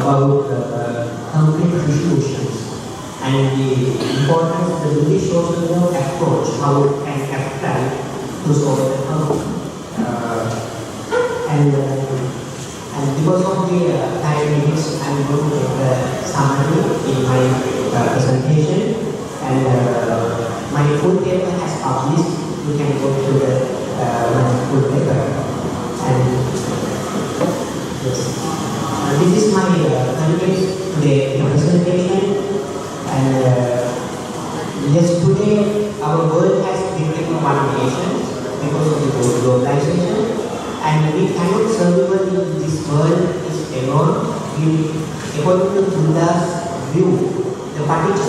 about conflict resolutions and the importance of the Buddhist social work approach, how it can apply to solve the conflict. And because of the time limits, I'm going to make a summary in my presentation. And my full paper has published. You can go to the my full paper. And yes, this is my content today presentation. And yes, today our world has become one nation because of the globalization. And we cannot survive in this world alone. According to Buddha's view, the Paticca,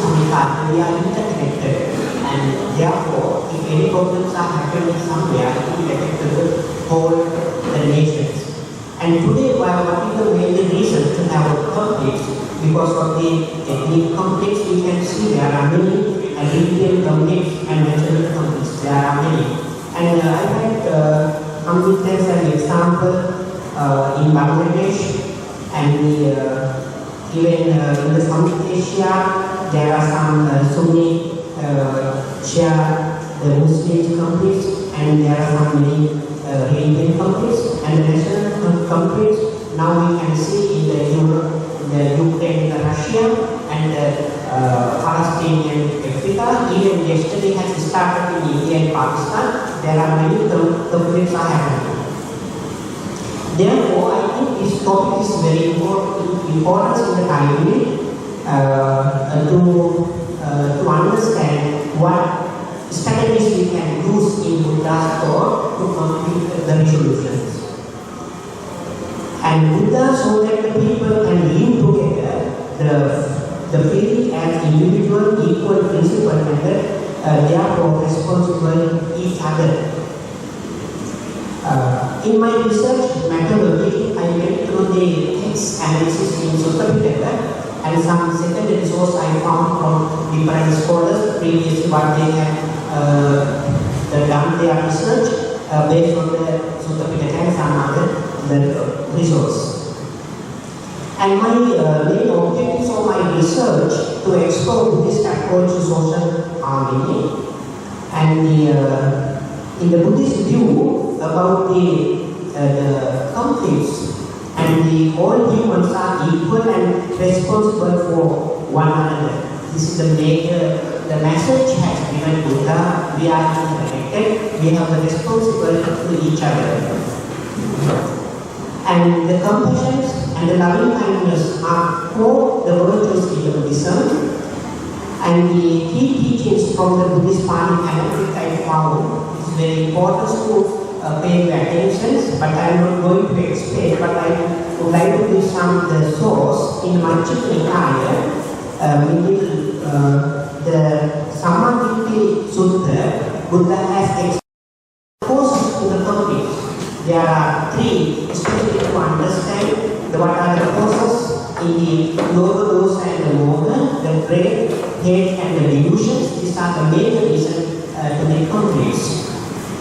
we are interconnected. And therefore, if any problems are happening somewhere, it will affect the whole nations. And today, what is the major reason to have a conflict? Because of the ethnic conflicts, we can see there are many religious conflicts and national conflicts. There are many. And I had as an example in Bangladesh and even in the South Asia, there are some Sunni Shia, the Muslim conflicts, and there are some many religious conflicts and the national conflicts. Now we can see in the Europe, the Ukraine, the Russia, and the Palestinian Africa. Even yesterday has started in India and Pakistan. There are many conflicts are happening. Therefore, I think this topic is very important in the time to understand what strategies we can use in Buddha's thought to complete the resolutions. And Buddha so that the people can live together, the feeling as individual, equal principle and therefore responsible each other. In my research methodology, I went through the text analysis in Sutta and some secondary source I found from different scholars previously what they had done their research based on the Sutta and some other resource. And my main objectives of my research to explore Buddhist approach to social harmony and in the Buddhist view about the conflicts and all humans are equal and responsible for one another. This is the message has given Buddha. We are interconnected. We have the responsibility to each other. And the compassion and the loving kindness are core the virtues in Buddhism. And the key teachings from the Buddhist party I found is very important to pay attention, but I am not going to explain, but I would like to give some the source in Manchik Nikaya, the Samadhi Sutta, Buddha has explained causes to the conflict. There are three, especially to understand what are the causes in the lower dose and the motor, the dread, hate and the delusions. These are the main reasons to the conflicts.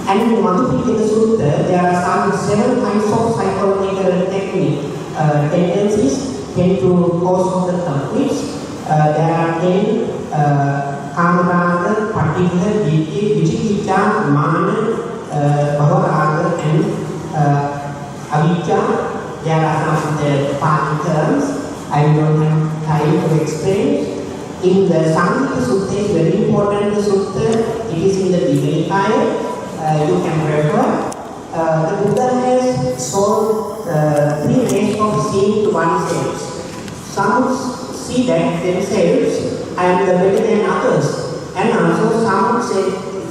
And in Madhupika Sutta, there are some 7 kinds of psychological tendencies tend to cause the conflicts. There are 10 Kamaraga, particular, Vichikita, Mana, Bhavaraga, and Avijja. There are some of the party terms. I don't have time to explain. In the Samhita Sutta is very important sutta. It is in the Digha you can refer. The Buddha has shown 3 ways of seeing oneself. Some see that themselves I am better than others, and also some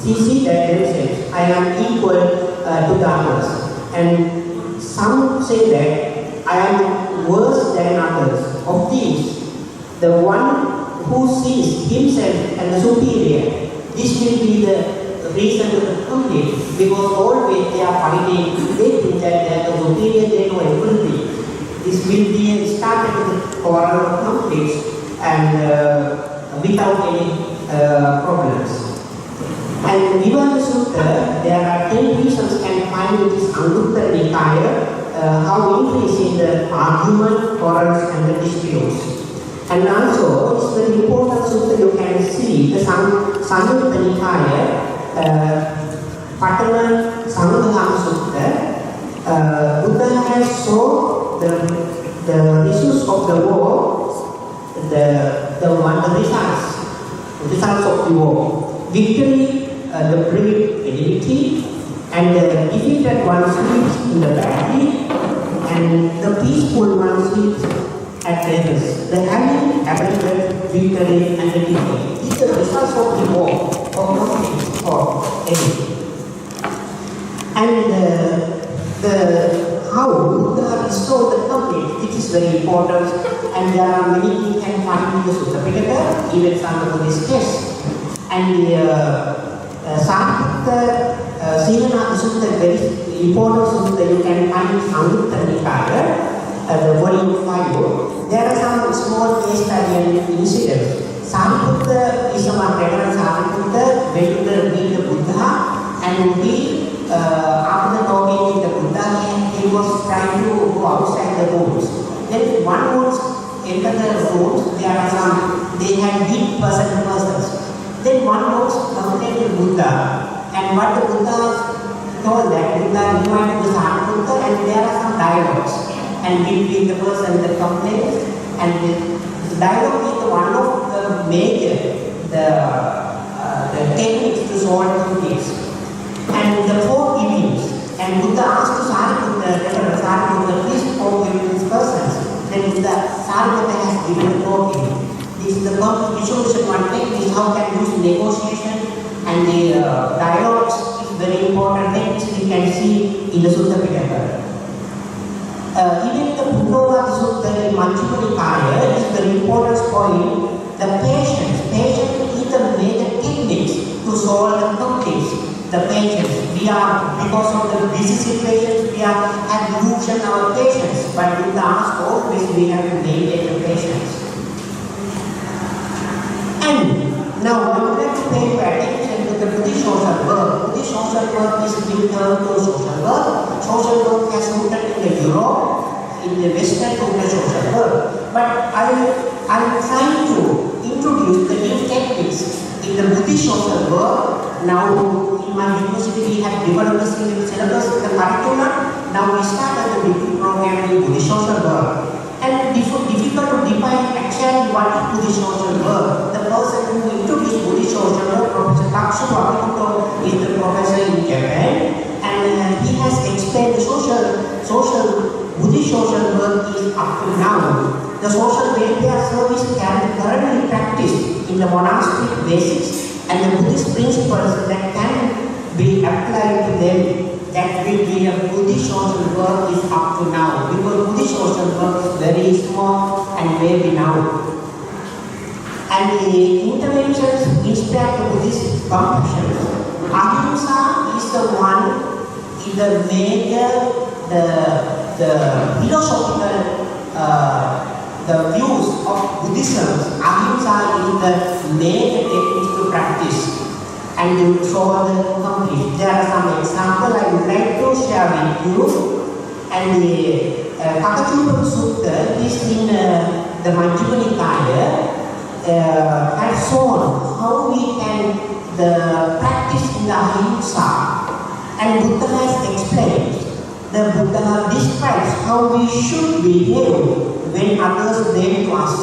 see that themselves I am equal to the others, and some say that I am worse than others. Of these, the one who sees himself as superior, this will be the reason to the conflict, because always they are fighting, they think that they are the superior, they know everything. This will be started with oral conflicts and without any problems. And given the sutta, there are 10 reasons can find in this Anguttara Nikaya, how increasing the argument, quarrels, and the disputes. And also, it's very important sutta you can see the Samyutta Nikaya, Patana Samudhana Sutta. Buddha has shown the issues of the war, the results of the war. Victory, the brave enmity, and the defeated one sleeps in the battle, and the peaceful one sleeps at rest. The having, abandoned, victory, and the defeat. These are the results of the war, of conflict, or enemy. And how Buddha restored the conflict, it is very important, and there are many things you can find in the Sutta Pitaka, even some Buddhist texts. And Sariputta Sīvana Sutta, very important sutta you can find in Samyutta Nikaya, the volume 5. There are some small case study and incidents. Sariputta is a veteran. Sariputta went to meet the Buddha, and he, after talking with the Buddha, he was trying to go outside the rooms. Then one would enter the rooms, they had hit persons. Then one would complain to Buddha, and what the Buddha told that Buddha invited the Sariputta, and there are some dialogues. And between the person that complains, and the dialogue is one of the major the techniques to solve conflicts. And the four events, and Buddha asked to Sariputta, please forgive these persons. Then Buddha, Sariputta has given the forgiving. This is the conflict resolution one technique, how can use negotiation, and the dialogues is very important techniques we can see in the Sutta Pitaka. Even the Buddha Sutta in Majjhima Nikaya is the important point. The patience is the major techniques to solve the conflicts. The patience, because of the busy situations, we have loosened our patience, but in the ask always we have to maintain the patience. And now I would like to pay attention to the Buddhist social work. Buddhist social work is linked to social work. Social work has rooted in the Europe, in the Western social work. But I'm trying to introduce the new techniques in the Buddhist social work. Now in my university we have developed a syllabus in the curriculum. Now we started the degree program in Buddhist social work. And difficult to define actually what is Buddhist social work. The person who introduced Buddhist social work, Professor Thich, is the professor in Japan, and he has explained the Buddhist social work is up to now. The social welfare service can be currently practiced in the monastic basics, and the Buddhist principles that can be applied to them. That will be a Buddhist social work is up to now, because Buddhist social work is very small and very now. And the interventions inspire the Buddhist compassion. Ahimsa is the one, is the major, the philosophical, the views of Buddhism. Ahimsa is the major technique to practice and to solve the conflict. There are some examples I would like to share with you. And the K-akaivu Sutta is in the Majjhima Nikaya, has shown how we can practice in the ahimsa. And Buddha has explained. The Buddha describes how we should behave when others blame to us.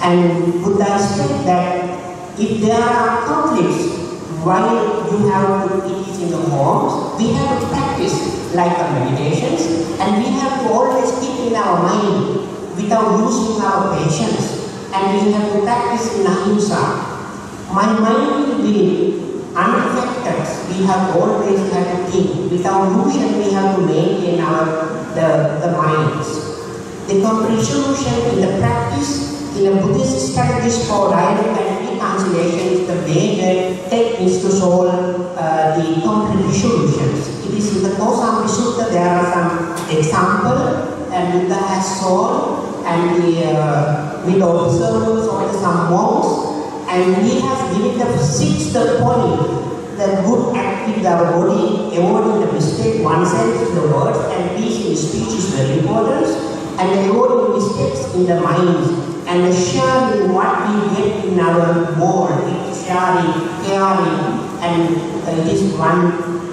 And Buddha explained that if there are conflicts, while you have to, it is in the homes, we have to practice like our meditations, and we have to always keep in our mind without losing our patience, and we have to practice in ahimsa. My mind will be unaffected. We have always have to think. Without illusion, we have to maintain the minds. The resolution in the practice in the Buddhist strategies for dialogue and reconciliation is the major techniques to solve the conflict resolutions. It is in the Omalpe Sutta there are some examples, and Buddha has shown, and with the observance of some monks, and he has given the sixth point, the good act interact with our body, avoiding the mistake oneself in the words and peace in speech is very important, and avoiding mistakes in the mind. And sharing what we get in our world, sharing, caring, and it is one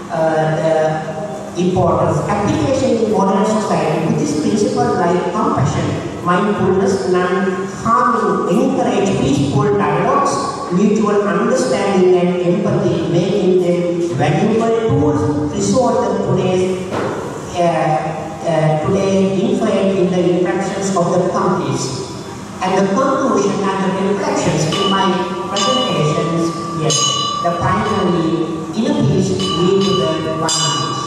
the importance. Application in modern society, Buddhist principles like compassion, mindfulness, non-harming, encourage peaceful dialogues, mutual understanding and empathy, making them valuable tools to resolve today's infight in the interactions of the countries. And the conclusion and the reflections in my presentations, yes, the primary inner peace lead to the oneness.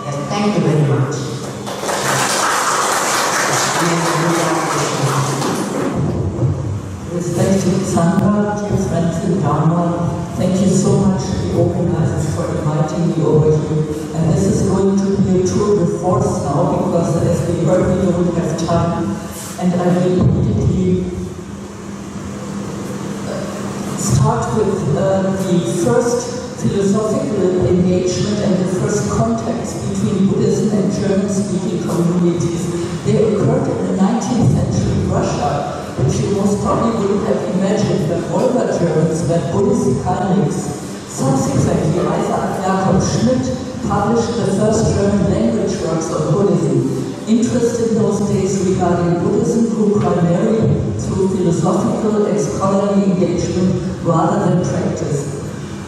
Yes, thank you very much. Respected Sangha, dear friends in Dharma, thank you so much to the organizers for inviting me over here. And this is going to be a tour de force now, because as we heard, we don't have time. And I will immediately start with the first philosophical engagement and the first contacts between Buddhism and German-speaking communities. They occurred in the 19th century Russia, which you most probably wouldn't have imagined that Wolver Germans were Buddhist Kainics. Subsequently, Isaac Jakob Schmidt published the first German language works on Buddhism. Interest in those days regarding Buddhism grew primarily through philosophical and scholarly engagement rather than practice.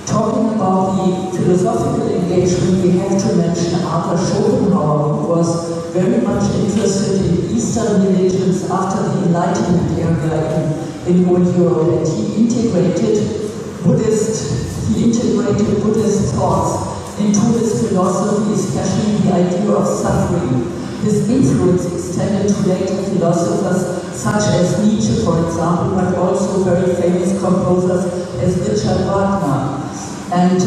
Talking about the philosophical engagement, we have to mention Arthur Schopenhauer, who was very much interested in Eastern religions after the Enlightenment era in Old Europe, and he integrated Buddhist thoughts into his philosophy, especially the idea of suffering. His influence extended to later philosophers such as Nietzsche, for example, but also very famous composers as Richard Wagner. And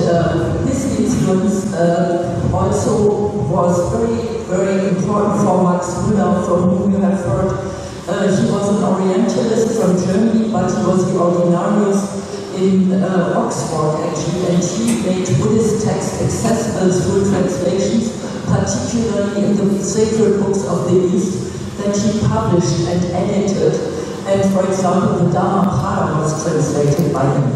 his influence also was very, very important for Max Müller, from whom you have heard. He was an Orientalist from Germany, but he was the ordinarius in Oxford, actually, and he made Buddhist texts accessible through translations, particularly in the sacred books of the East, that he published and edited. And for example, the Dhammapada was translated by him.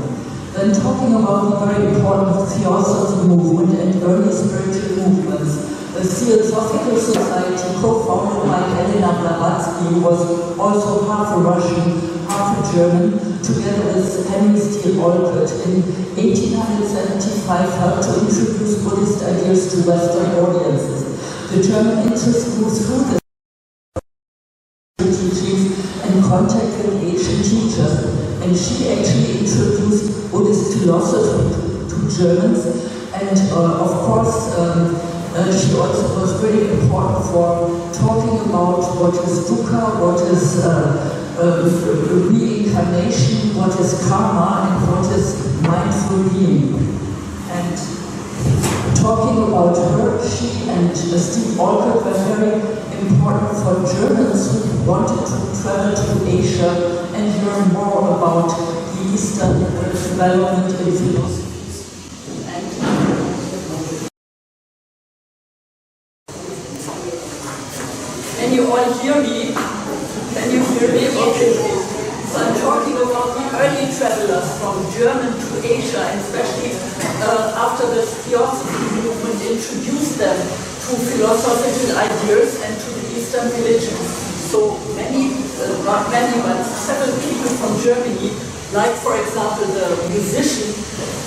Then talking about the very important Theosophy movement and early spiritual movements, the Theosophical Society, co-founded by Elena Blavatsky, who was also half a Russian, half a German, together with Henry Steele Olcott, in 1875 helped to introduce Buddhist ideas to Western audiences. The German interest grew through the teachings and contact with Asian teachers, and she actually introduced Buddhist philosophy to Germans, and of course she also was very important for talking about what is dukkha, what is reincarnation, what is karma, and what is mindful being. And talking about her, she and Steve Olcott were very important for Germans who wanted to travel to Asia and learn more about the Eastern development in philosophy. Can you all hear me? Can you hear me? Okay. So I'm talking about the early travelers from German to Asia, and especially after the Theosophy movement introduced them to philosophical ideas and to the Eastern religions. So many, not many, but several people from Germany, like for example the musician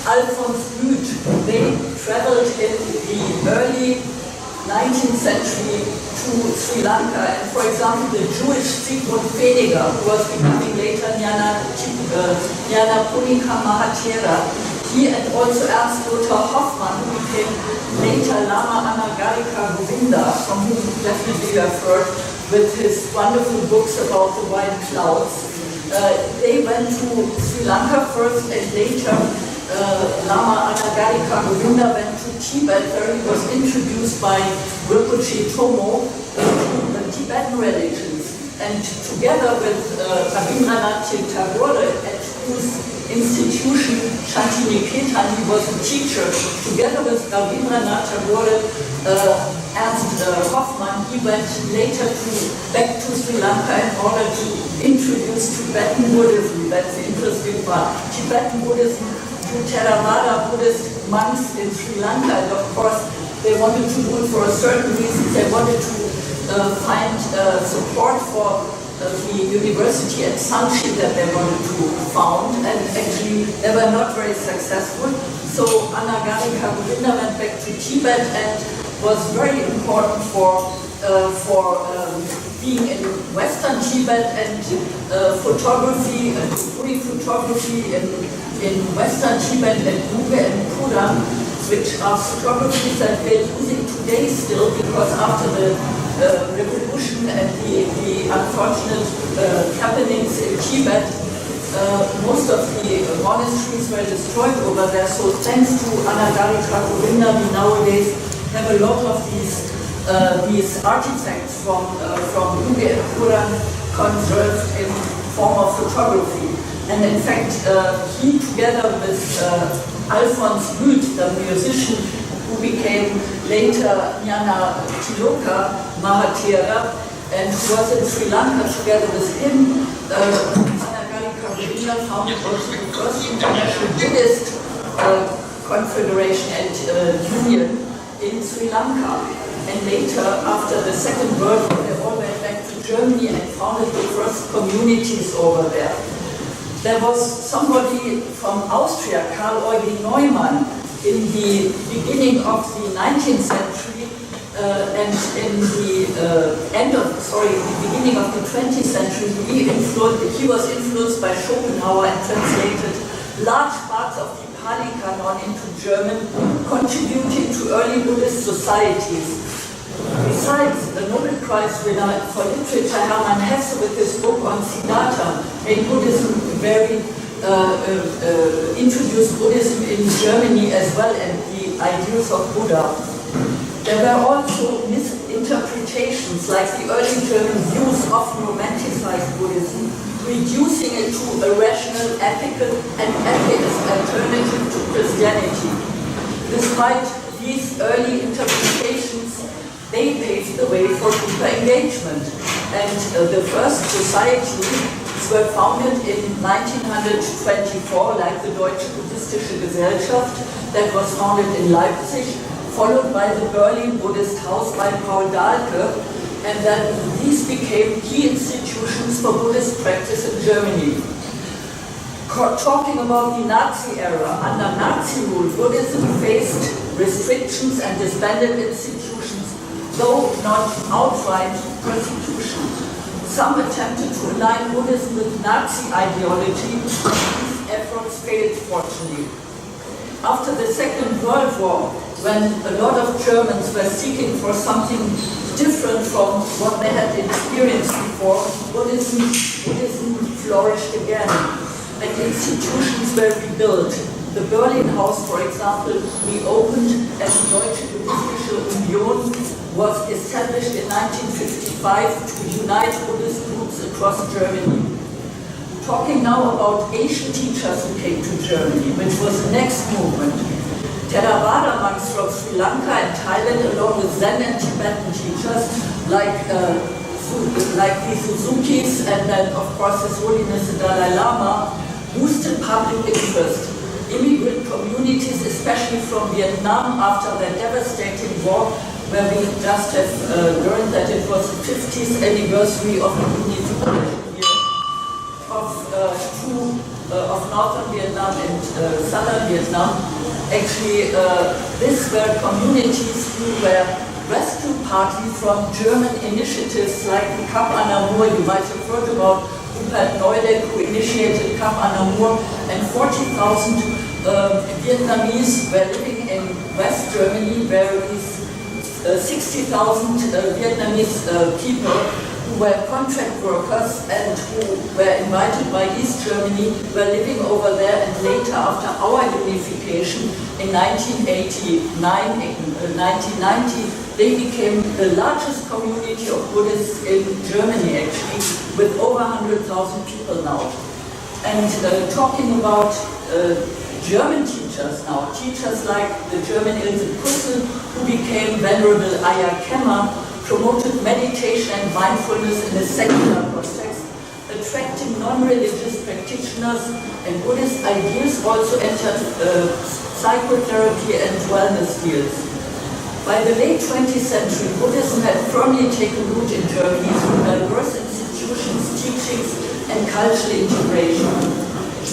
Alphonse Lüth, they traveled in the early 19th century to Sri Lanka, and for example the Jewish Sigmund Pfenniger, who was becoming later Jnana Punika Mahatera, he and also Ernst Lothar Hoffmann, who became later Lama Anagarika Govinda, from whom definitely you have heard, with his wonderful books about the white clouds. They went to Sri Lanka first, and later Lama Anagarika Govinda went to Tibet, where he was introduced by Rinpoche Tomo to the Tibetan religions. And together with Rabindranath Tagore, at whose institution Shantiniketan, he was a teacher, together with Rabindranath Tagore and Hoffman, he went later back to Sri Lanka in order to introduce Tibetan Buddhism. That's the interesting part. Tibetan Buddhism to Theravada Buddhist monks in Sri Lanka, and of course they wanted to do it for a certain reason. They wanted to find support for the university at Sanchi that they wanted to found, and actually they were not very successful. So Anagarika Govinda went back to Tibet and was very important for being in Western Tibet, and photography, doing photography in Western Tibet and Buge and Pura, which are photographies that we're using today still, because after the revolution and the unfortunate happenings in Tibet, most of the monasteries were destroyed over there. So thanks to Anagarika Govinda, we nowadays have a lot of these artifacts from Buge and Pura conserved in form of photography. And in fact, he, together with Alphonse Butt, the musician who became later Jnana Tiloka Mahatera, and who was in Sri Lanka, together with him, Anagarika Govinda founded also the first international Buddhist confederation and union in Sri Lanka. And later, after the Second World War, they all went back to Germany and founded the first communities over there. There was somebody from Austria, Karl Eugen Neumann, in the beginning of the 19th century and in the beginning of the 20th century, he was influenced by Schopenhauer and translated large parts of the Pali Canon into German, contributing to early Buddhist societies. Besides, the Nobel Prize winner for literature, Hermann Hesse, with his book on Siddhartha, made Buddhism very introduced Buddhism in Germany as well, and the ideals of Buddha. There were also misinterpretations, like the early German views often romanticized Buddhism, reducing it to a rational, ethical, and atheist alternative to Christianity. Despite these early interpretations, they paved the way for deeper engagement. And the first societies were founded in 1924, like the Deutsche Buddhistische Gesellschaft, that was founded in Leipzig, followed by the Berlin Buddhist House by Paul Dahlke, and then these became key institutions for Buddhist practice in Germany. Talking about the Nazi era, under Nazi rule, Buddhism faced restrictions and disbanded institutions, though not outright persecution. Some attempted to align Buddhism with Nazi ideology, but these efforts failed, fortunately. After the Second World War, when a lot of Germans were seeking for something different from what they had experienced before, Buddhism flourished again, and institutions were rebuilt. The Berlin House, for example, reopened, and the Deutsche Buddhistische Union was established in 1955 to unite Buddhist groups across Germany. Talking now about Asian teachers who came to Germany, which was the next movement. Theravada monks from Sri Lanka and Thailand, along with Zen and Tibetan teachers like the Suzukis, and then of course His Holiness the Dalai Lama, boosted public interest. Immigrant communities, especially from Vietnam after the devastating war, where we just have learned that it was the 50th anniversary of the unification here of northern Vietnam and southern Vietnam. Actually, these were communities who were rescue parties from German initiatives like the Cap Anamur. You might have heard about Rupert Neudeck, who initiated Cap Anamur, and 40,000 Vietnamese were living in West Germany, where these 60,000 Vietnamese people who were contract workers and who were invited by East Germany were living over there, and later after our unification in 1989, 1990, they became the largest community of Buddhists in Germany, actually, with over 100,000 people now. And talking about German teachers now, teachers like the German Ilse Kussel, who became Venerable Ayya Khema, promoted meditation and mindfulness in a secular context, attracting non-religious practitioners, and Buddhist ideas also entered psychotherapy and wellness fields. By the late 20th century, Buddhism had firmly taken root in Germany through diverse institutions, teachings, and cultural integration.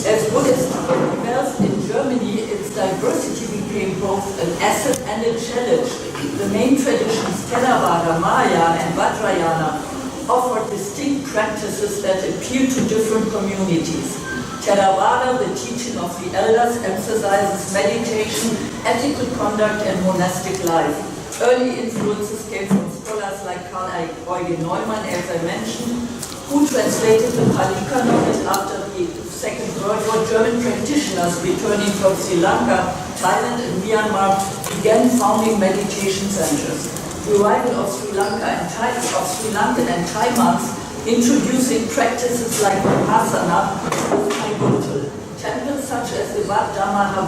As Buddhism developed in Germany, its diversity became both an asset and a challenge. The main traditions, Theravada, Mahayana, and Vajrayana, offered distinct practices that appeal to different communities. Theravada, the teaching of the elders, emphasizes meditation, ethical conduct, and monastic life. Early influences came from scholars like Karl Eugen Neumann, as I mentioned, who translated the Pali Canon after the Second World War. German practitioners returning from Sri Lanka, Thailand, and Myanmar began founding meditation centers. The arrival of Sri Lankan and Thai monks introducing practices like Vipassana was pivotal. Temples such as the Wat Dhamma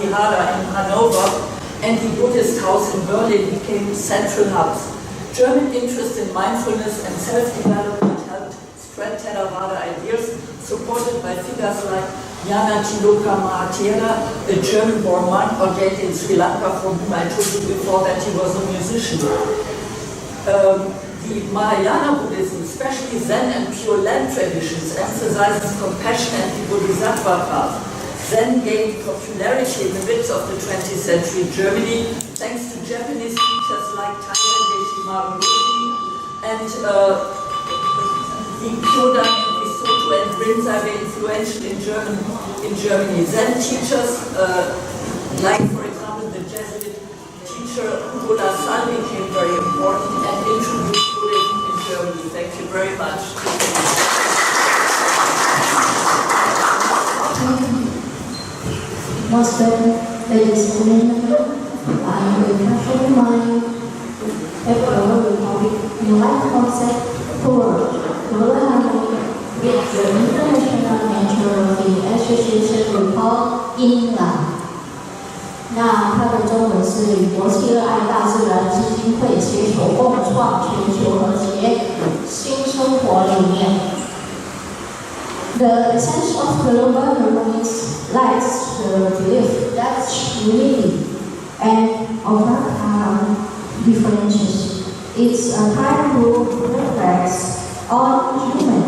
Vihara in Hanover and the Buddhist house in Berlin became central hubs. German interest in mindfulness and self-development helped spread Theravada ideas, supported by figures like Jnana Tiloka Mahathira, a German-born monk ordained in Sri Lanka, from whom I told you before that he was a musician. The Mahayana Buddhism, especially Zen and Pure Land traditions, emphasizes compassion and the Bodhisattva path. Zen gained popularity in the midst of the 20th century in Germany, thanks to Japanese teachers like Taira Deshimaru and the Kyodan and Soto and Rinzai were influential in Germany. Zen teachers, like for example the Jesuit teacher Buddha San, became very important and introduced Buddhism in Germany. Thank you very much. Most ladies and gentlemen, I will carefully mind everyone will topic in life concept tour with the International Natural Association report INCLUSIVITY。那它的中文是与国际热爱大自然基金会携手共创全球和谐新生活理念。The essence of global harmony lies the belief that unity and overcome differences. It's a time to reflect on human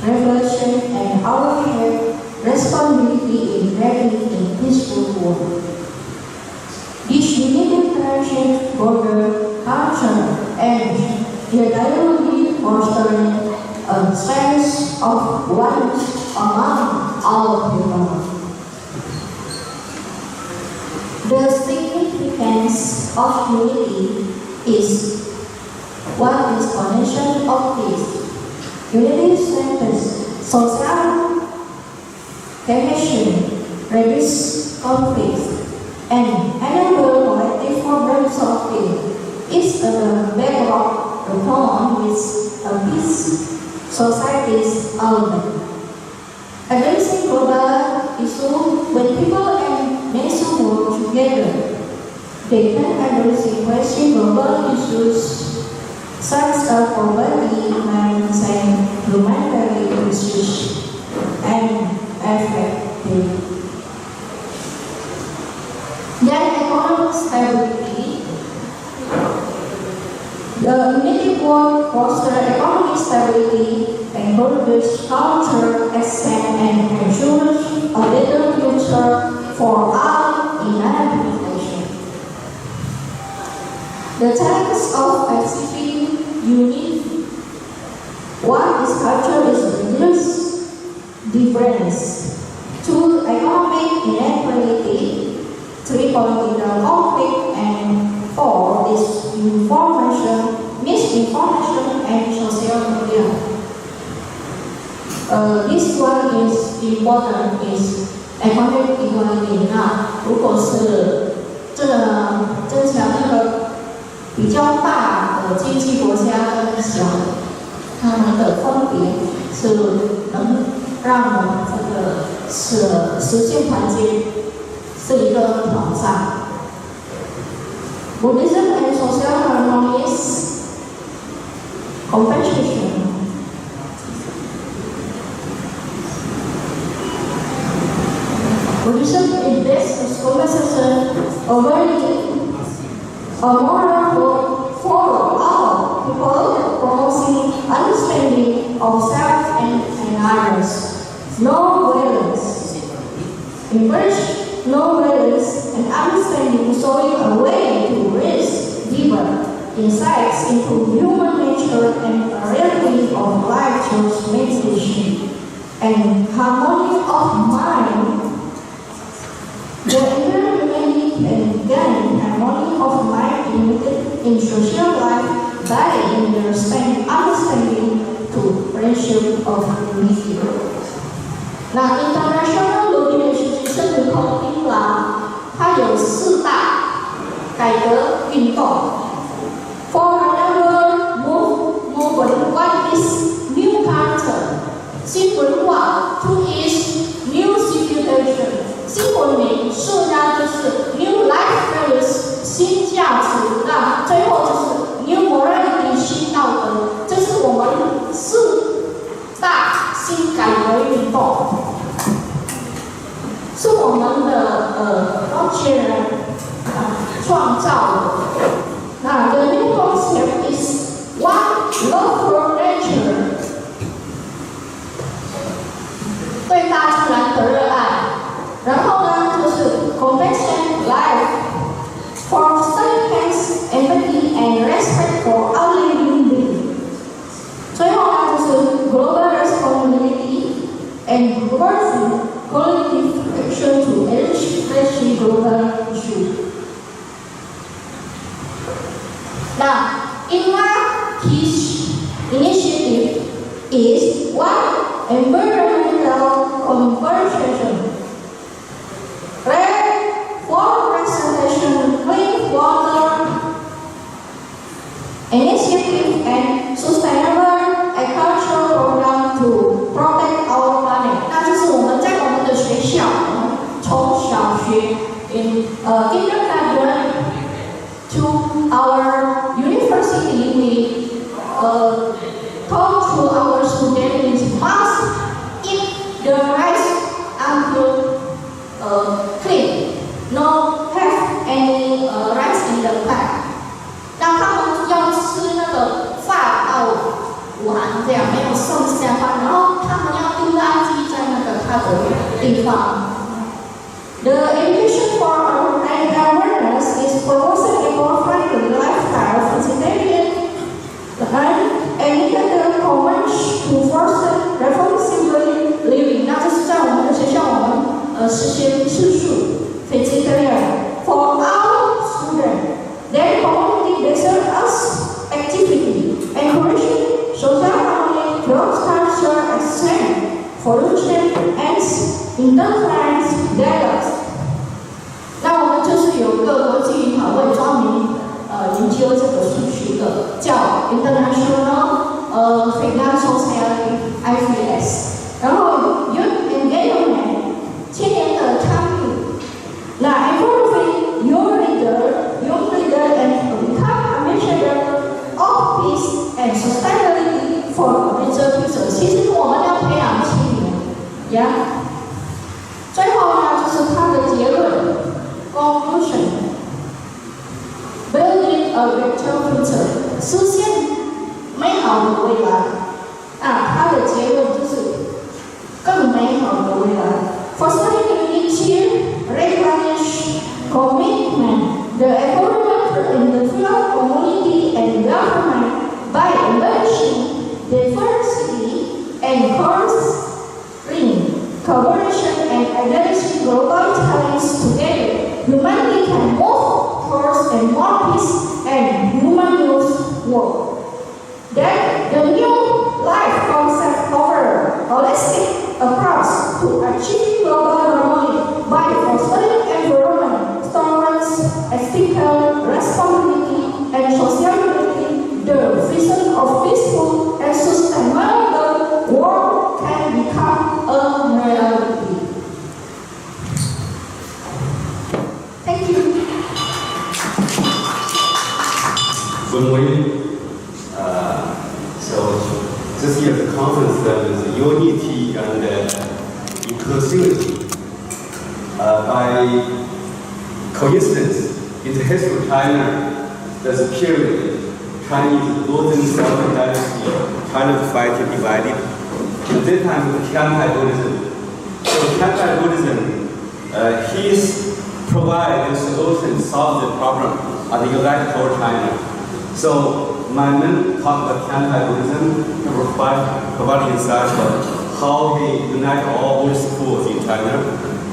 reflection and our shared responsibility in living in peaceful world. This unity creates border, culture, and the dialogue fostering a sense of oneness among all people. The significance of unity is one explanation of this. Unity strengthens social cohesion, reduces conflict, and enable collective problem solving. It's a bedrock upon which a peace society's element. Addressing global issues, when people and nations work together, they can address global issues such as poverty, climate change, humanitarian issues, and effective. Then economic stability. The unity will foster economic stability, encourages culture, exchange, and ensures a better future for all in nation. The challenges of achieving unity. One is culture is religious difference. Two, economic inequality. 3, political conflict, and 4 is information, misinformation, and social media. This one is important is economic equality. 那如果是这个增强那个比较大的经济国家跟小的，它们的分别是能让我们这个实践团结是一个挑战。Buddhism and social harmony is compassion. Buddhism is based on conversation avoiding a moral for all people, promoting understanding of self and others. No violence. Encourage no violence and understanding, showing a way to raise deeper insights into human nature and a reality of life through meditation and harmony of mind. The environment can gain harmony of mind in social life by understanding to friendship of unity. 那 international buddhist 圣女口英啦，它有4大改革运动。For another movement, one is new culture, 新文化 ，two is new civilization， 新文明，是呢就是 new life values， 新价值，那最后就是 new morality， 新道德，这是我们4大新改革运动。是我们的那些人创造的。那 the new concept is one love for nature， 对大自然的热爱。然后呢，就是 compassion life for self-care, empathy and respect for all living beings。最后呢，就是 global responsibility and collective action to address global issues. Now, Thich initiative is one environmental conservation, reforestation, clean water initiative, and sustainable agriculture program to protect our planet. 那就是我们在我们的学校，从小学 in kindergarten to our university, we talk to our students must eat the rice until clean, no have any rice in the pan. 让他们要吃那个饭到午餐这样，没有剩下饭，然后他们要丢垃圾在那个他的地方。The ambition for awareness is promoting a more friendly lifestyle, vegetarian, and the converge to foster responsible living. 那这是在我们的学校，我们实行吃素 vegetarian for all students. Then community-based activity, encouraging social harmony, cross-cultural exchange, pollution, and interference dialogues. 那我们就是有一个国际讨论专门研究这个数据的，叫 International Finance Society (IFS). 然后 Youth Engagement 青年的参与，那 involving young leader and become ambassador of peace and sustainability for future future。其实我们要培养青年，呀。最后呢，就是它的结论 conclusion， building a better future， 实现美好的未来。它的结论就是更美好的未来。Fostering unity, recognition, commitment, the environment in the field, community and government by embracing diversity and collaboration and addressing global challenges together, humanity can move towards a more peace and humanist world. That the new life concept offers holistic approach to achieve global harmony by fostering environment, tolerance, condition of peaceful and sustainable world can become a reality. Thank you. Good morning. So this year's conference is unity and inclusivity. By coincidence, in the history of China, there's a period Chinese Northern Southern dynasty, China divided. At that time, the K-aka이브 Buddhism. So K-aka이브 Buddhism, he's provide the solution, solve the problem of the united whole China. So my men talk about K-aka이브 Buddhism, providing insights about how he unite all Buddhist schools in China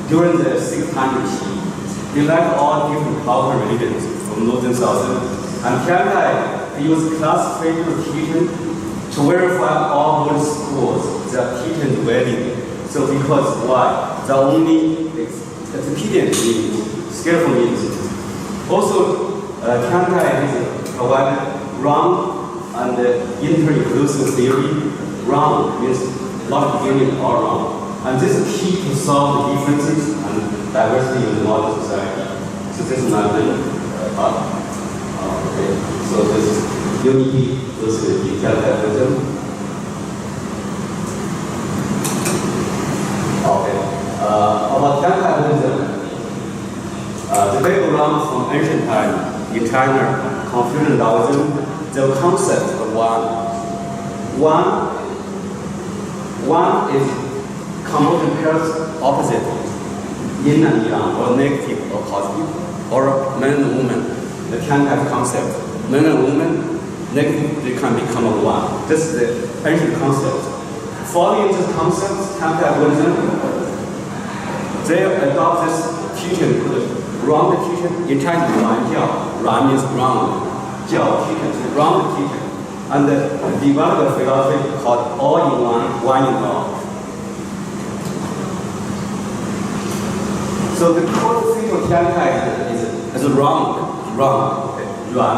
during the 600 Qing. They unite all different powerful religions from north and south. And K-aka이브 used classical teaching to verify all Buddhist schools that teaching is valid. So because why? The only expedient means, skillful means. Also, K-aka이브 provided wrong and inter-inclusive theory. Wrong means not beginning or wrong. And this is key to solve the differences and diversity in the modern society. So this is my main part. Okay. So this is unity, inclusivity, K-aka이브 Buddhism. Okay. About K-aka이브 Buddhism, the background from ancient time in China, Confucian Taoism, the concept of one is common pairs opposite, yin and yang, or negative or positive, or man and woman. The K-aka이브 concept, man and woman, negative, they can become one. This is the ancient concept. Following this concept, K-akaì브 Buddhism, they adopt this teaching, wrong teaching. In Chinese, 软教, 软 means wrong, 教 teaching, wrong teaching, and develop a philosophy called all in one in all. So the core thing of K-akaì브 is wrong, okay, 软,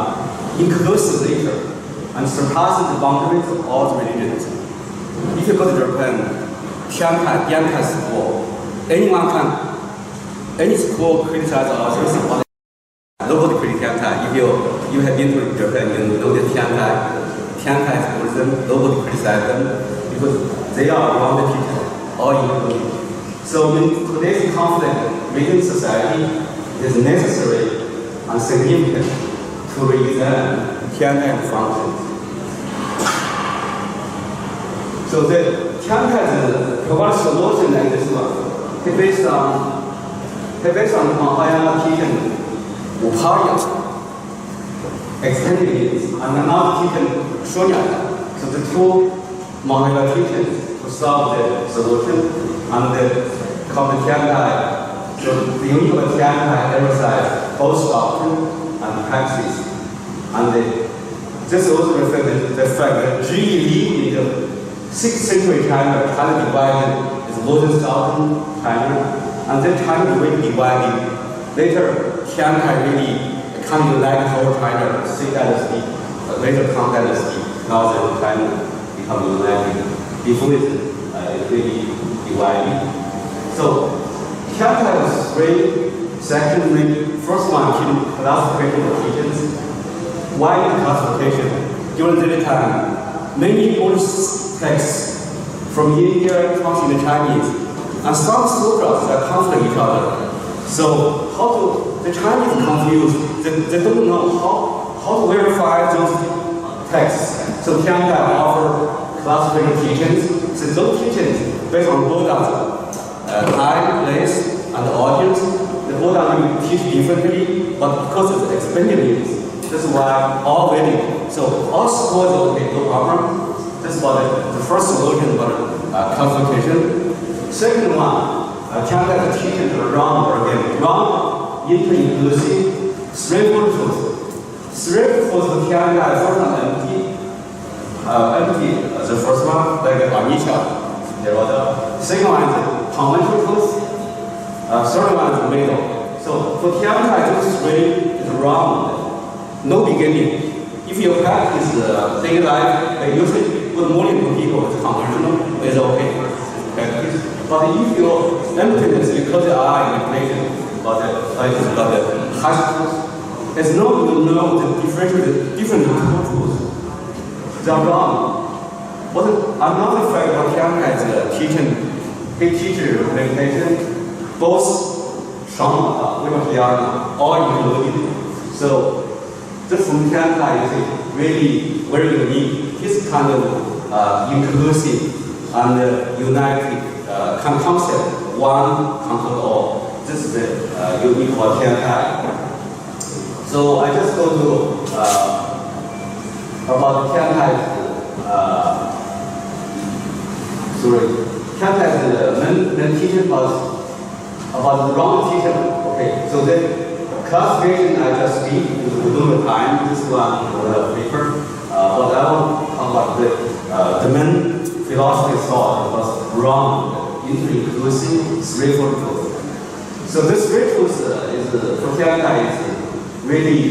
inclusive nature, and surpasses the boundaries of all the religions. If you go to Japan, K-akaì브 school, anyone can. Any school criticize others. Nobody criticize K-akaì브. If you have been to Japan, you know that K-akaì브 Buddhism, nobody criticize them because they are wrong teachers, all included. So in today's conflict within society, it is necessary and significant to re-examine K-akaì브 functions. So the K-akaì브 provides solution like this one. Based on Mahayana teaching, Upaya, extended means, and another teaching, Shunyata. So the two Mahayana teachings to solve the solution, and called the K-akaì브. So the unit of K-akaì브 emphasizes both doctrine and praxis. And this also reflects the fact that Jinwol in the 6th century China divided is Buddhist doctrine, China, and then China is really divided. Later, K-akaì브 really kind of like whole China, Qing dynasty, later Qing dynasty, now then China become united. Before it really divided. So, K-akaìv's three sections, first one, classification of teachings. Why is classification? During that time, many Buddhist texts from India come in Chinese, and some sutras that conflict each other. So the Chinese confused, they don't know how to verify those texts. So K-akaìvu offer classification teachings. So those teachings based on Buddha's time, place, and audience. The Buddha will teach differently, but because of the expanded means, that's why all valid. So all schools are okay, no problem. That's about the first solution about classification. Second one, K-akaìvu teachings are wrong or again. Wrong, inter-inclusive, threefold truth. Threefold of K-akaìvu, first one empty, the first one, like anicca. Second one is conventional truth. Third one is middle. So for K-akaìvu, this three is wrong. No beginning, if you practice daily life, like usually good morning to people, it's conventional, it's okay. Practice. But if your emptiness, you close your eye in meditation, but the hush truth, as long as you know the different truths, they are wrong. But another fact about K-a카이브 teaching, he teaches meditation, both Shama, Vimahayana, or included. So, just from K-a카이브, really very unique. His kind of inclusive and united concept, one conquer all. This is the unique for K-a카이브. So I just go to about K-a카이브. K-a카이v's main teaching was about the wrong teaching. Okay, so the classification I just speak within the time. This one paper, but I want to talk about the main philosophy thought was wrong, inclusive, threefold truth. So this three truth is for K-a카이v is really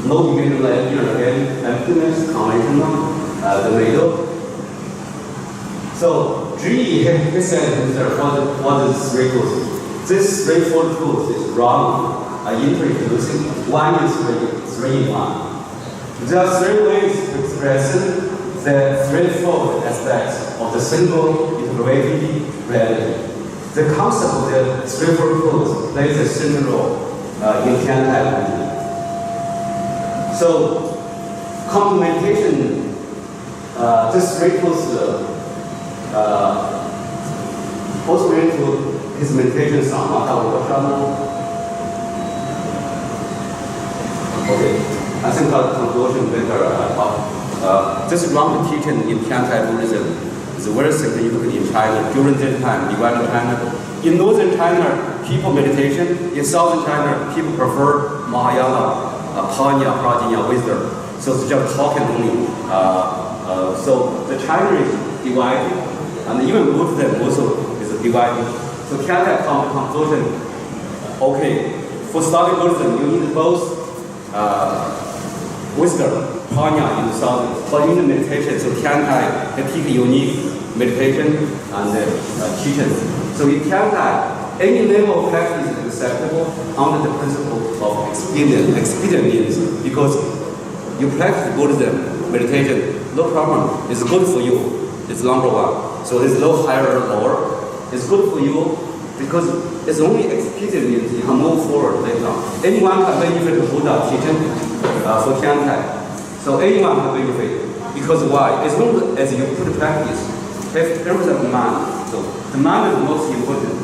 no beginning, like again, emptiness, conventional, the middle. So G he said himself, what is three truth? This threefold truth is wrong, inclusive. One is three in one. There are three ways to express the threefold aspects of the single integrated reality. The concept of the threefold truth plays a central role in K-a카이v. So, complementation, this threefold also went to his meditation song, okay, I think that conclusion better. This wrong teaching in K-a카이v Buddhism is very significant in China during that time, divided China. In northern China, people meditation. In southern China, people prefer Mahayana, Panya, Prajna, wisdom. So it's just talking only. So the China is divided, and even Buddhism also is divided. So K-a카iv conclusion, okay, for studying Buddhism, you need both wisdom, Panya in the southern, but in the meditation, so K-a카iv they teach unique meditation and teachings. So in K-a카iv, any level of practice is acceptable under the principle of expedient means, because you practice Buddhism, meditation, no problem. It's good for you. It's number one. So there's no higher or lower. It's good for you because it's only expedient means you can move forward later on. Anyone can benefit from Buddha teaching for K-a카iv. So anyone can benefit. Because why? As long as you put practice, there is a demand. So the mind is most important.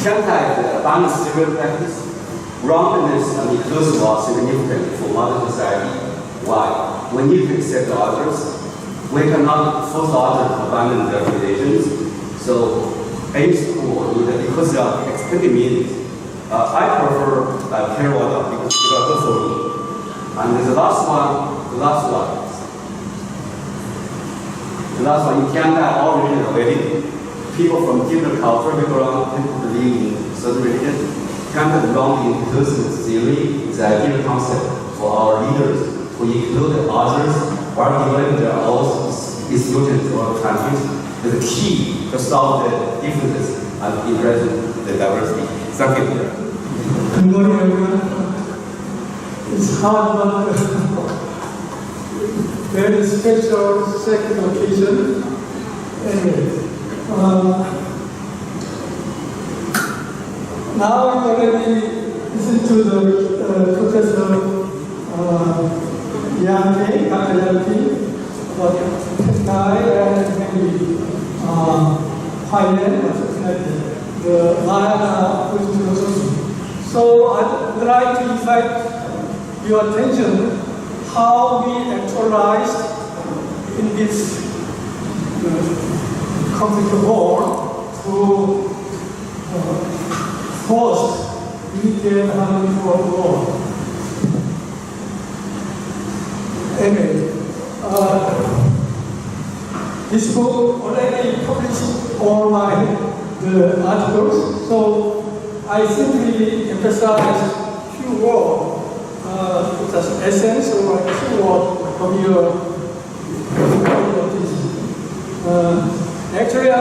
K-a카iv abandons civil practice. Wrongness and inclusive are significant for modern society. Why? We need to accept others. We cannot force others to abandon their traditions. So any school, because they are expected means, I prefer Theravada because they are good for me. And the last one, in K-a카iv, all religions are very people from different cultural background, people believe in certain religions. K-a카iv belongs in inclusive theory, the ideal concept for our leaders to include others while developing their own institutions or countries is the key to solve the differences and embrace the diversity. Thank you. Good morning, everyone. It's hard not very special second occasion. Anyway, now I'm already listened to the Professor K-a카이v about Thai and maybe Thailand or something like that, the Mahayana Buddhist philosophy. So I'd like to invite your attention how we actualized in this conflict war to force unity and harmony for war. Anyway, this book already published all the articles, so I simply emphasize few words, just essence or few words of your teaching. Actually,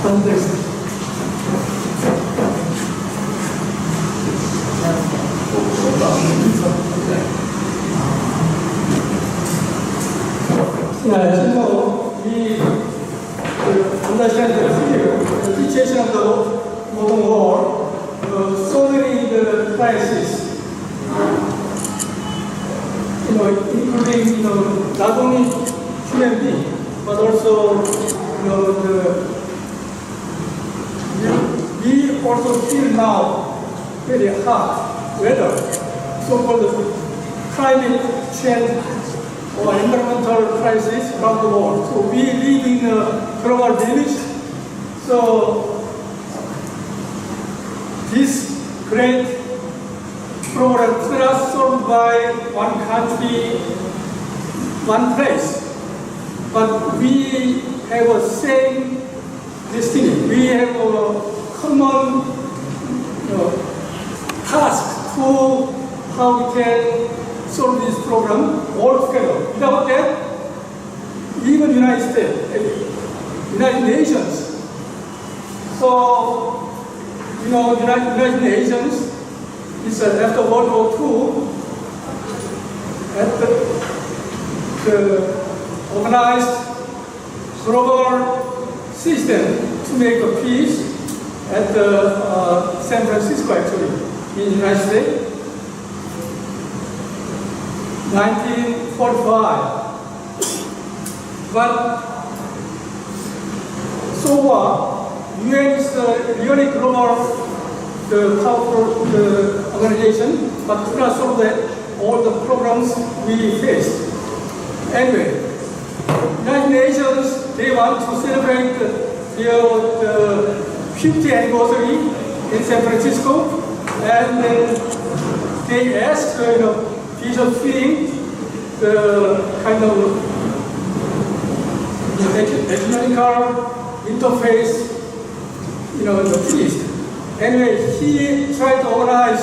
context. As you know, we understand the situation of the modern world, so many crises, including not only human beings, but also we also feel now very hot weather, so-called climate change or environmental crisis around the world. So we live in a global village. So this great problem is not solved by one country, one place, but we have a same destiny. We have a common task to how we can solve this problem all together. Without that, even United Nations. So, United Nations is after World War II, at the organized global system to make a peace at San Francisco, actually, in the United States. 1945. But so far, UN is really global, the powerful organization, but to not solve all the problems we face. Anyway, United Nations, they want to celebrate their 50th anniversary in San Francisco, and they asked peace of feeling, the kind of ecumenical interface, the peace. Anyway, he tried to organize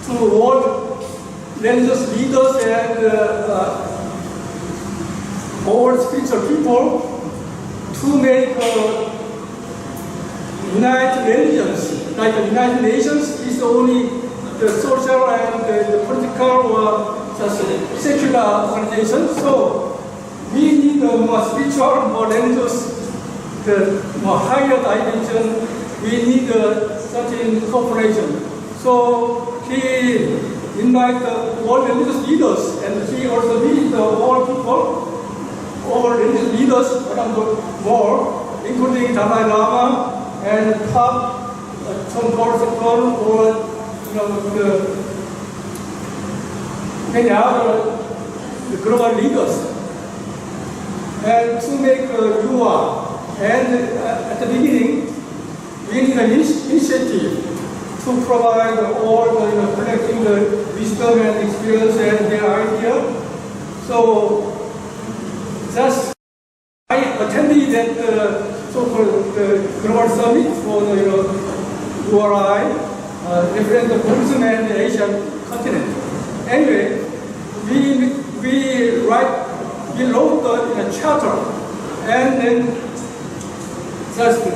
to all religious leaders and all spiritual people to make united religions, like the United Nations is only the social and the political or just secular organization. So we need a more spiritual, more religious, the more higher dimension. We need certain cooperation. So he invited all religious leaders, and he also meets all people, all religious leaders around the world, including Dalai Lama and Pope John Paul II, or many other global leaders, and to make UA. And at the beginning, we need an initiative to provide all the collecting the wisdom and experience and their idea. So just I attended that so-called global summit for the URI. Represent the Buddhism and the Asian continent. Anyway, we wrote a charter, and then just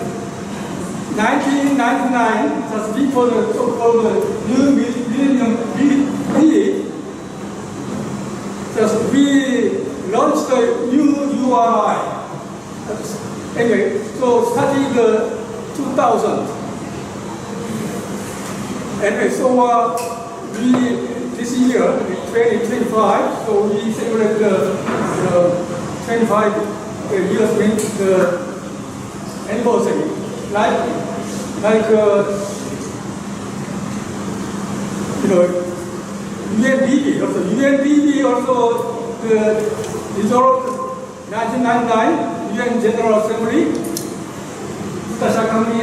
1999, just before the so-called new millennium period, just we launched the new URI. Anyway, so starting 2000. Anyway, so this year, 2025, so we celebrate the 25 years anniversary. Like UNDP also dissolved 1999 UN General Assembly,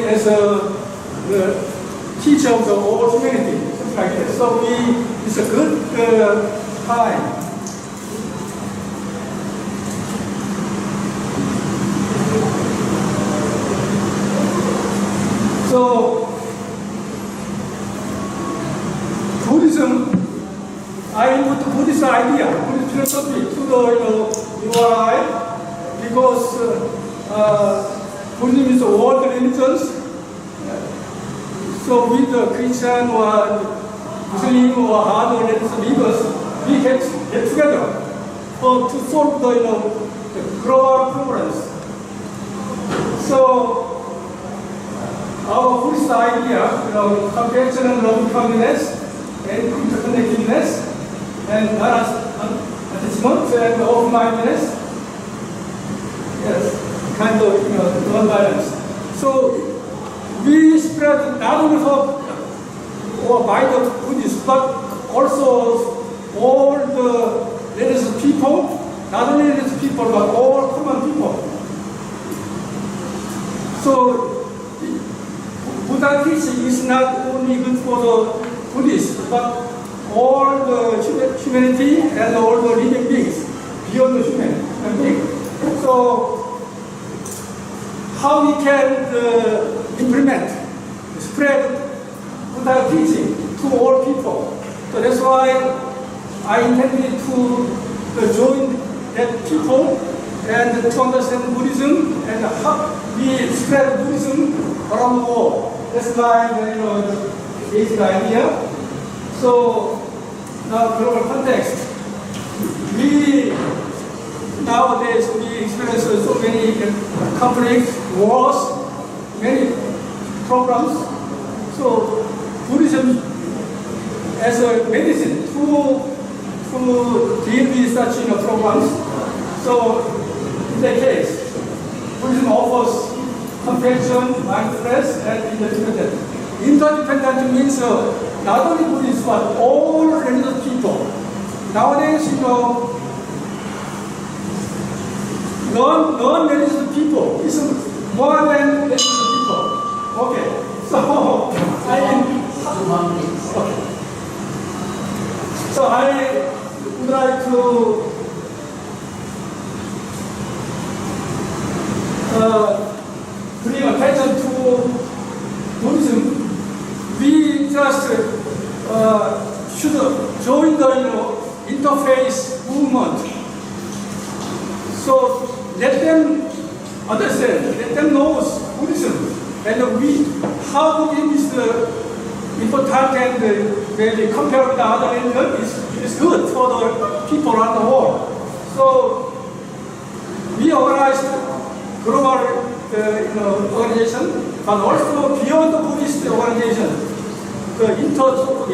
as the teacher of the whole humanity, something like that. So it's a good time. So Buddhism, I put the Buddhist idea, Buddhist philosophy to the URI because Buddhism is all the religions. So with the Christian or Muslim or other religious leaders, we get together to solve the global problems. So our Buddhist idea, compassion and loving kindness and interconnectedness and attachment and open-mindedness, yes, kind of non-violence. So we spread not only by the Buddhists, but also all the religious people, not only religious people, but all common people. So Buddha teaching is not only good for the Buddhists, but all the humanity and all the living beings beyond the human being. So how we can implement, spread Buddha teaching to all people. So that's why I intended to join that people and to understand Buddhism and how we spread Buddhism around the world. That's my basic idea. So now global context. Nowadays we experience so many conflicts, wars, many problems. So Buddhism as a medicine to deal with such problems. So in that case, Buddhism offers compassion, mindfulness, and interdependence. Interdependence means not only Buddhists but all religious people. Nowadays, non-religious people is more than religious people. Okay, so I would like to bring attention to Buddhism. We just should join the interfaith movement. So let them understand, let them know Buddhism, and how Buddhism is important and when we compare with the other religions, it's good for the people around the world. So we organized global organization, but also beyond the Buddhist organization, the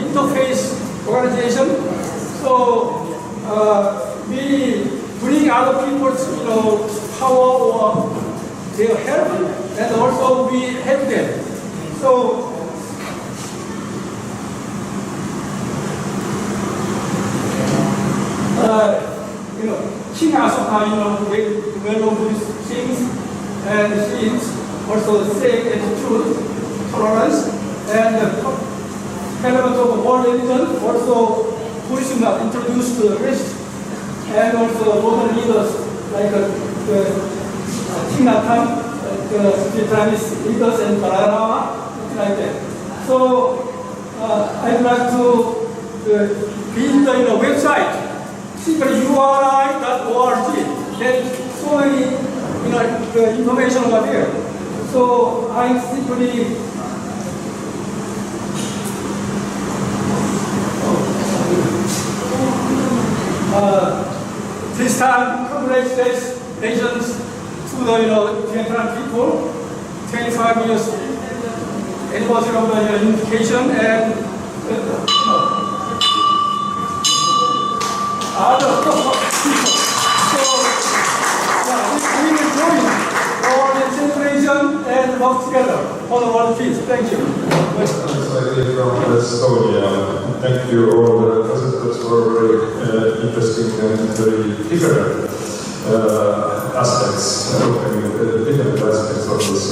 interfaith organization. So we bring other people's power or their help, and also we help them. So Qing Asuka, well-known Buddhist things, and she is also saying and truth, tolerance, and element of world religion. Also, Buddhism introduced to the West, and also modern leaders like Thich, Vietnamese leaders and Dalai Lama, like that. So I'd like to build a website, simply URI.org. There's so many information over there. So I simply this time congratulations to the Vietnam people, 25 years anniversary of the unification, and other people. So we will join all the celebration and work together for the world peace. Thank you. From Estonia. Thank you all the presenters for very interesting and very different aspects, different aspects of this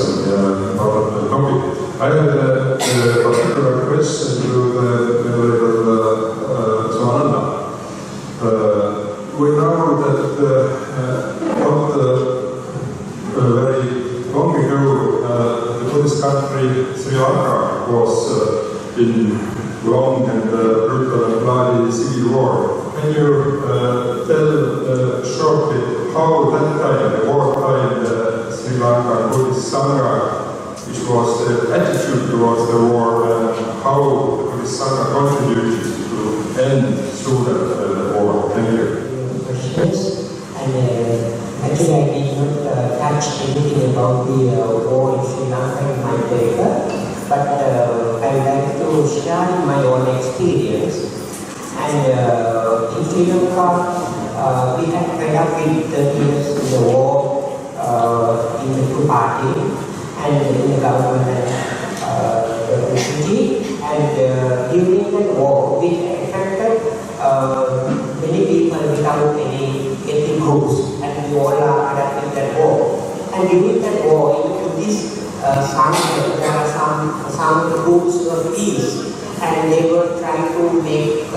important topic. I had a particular question to the Venerable Susanne. We know that not very long ago the Buddhist country Sri Lanka was in long and brutal and bloody civil war. Can you tell shortly how that time, the wartime, Sri Lanka Buddhist Sangha, which was the attitude towards the war, and how the Buddhist Sangha contributed to end through that war? Thank you. Questions. And actually I did not touch anything about the war in Sri Lanka in my paper, but I would like to share my own experience. And in Sri Lanka, we had fed up with 30 years in the war in the two parties and in the government and refugee. And during that war, we affected many people without any ethnic groups, and we all are adapting that war. And during that war, in this there are some groups of peace, and they were trying to make